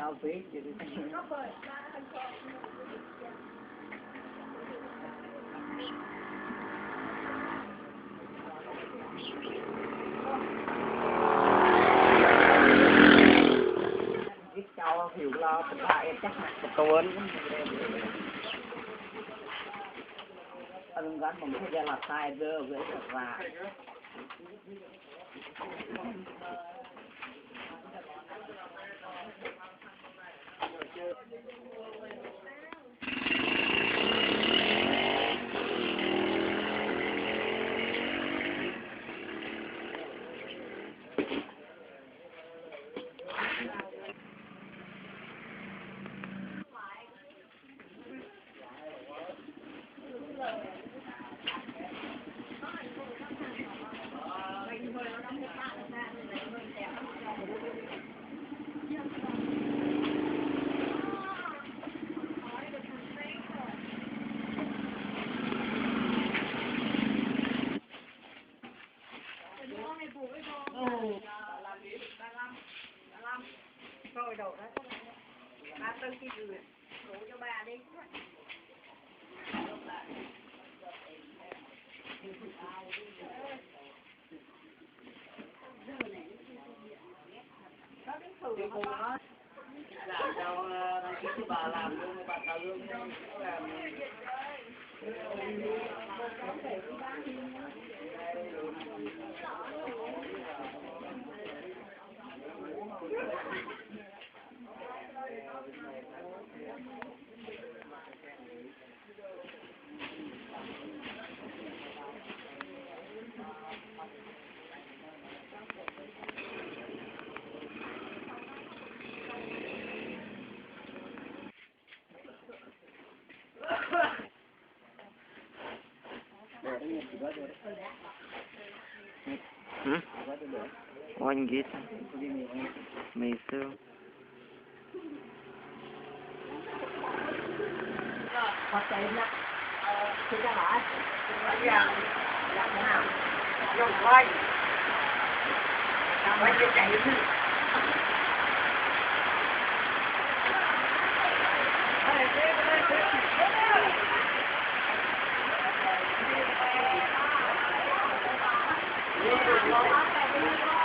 ao phí chứ ít cho hiểu lo tất cả em chắc là tuấn anh gắn một cái gia là sai dơ với và rồi đổ đó ba tư cái dừa đổ cho bà đi làm cho cái bà làm luôn bà ta lương làm One git mì xương hoặc chạy nè thì ra lại làm thế nào dùng quay quay cho chạy đi Hãy subscribe cho kênh Ghiền Mì Gõ để không bỏ lỡ những video hấp dẫn.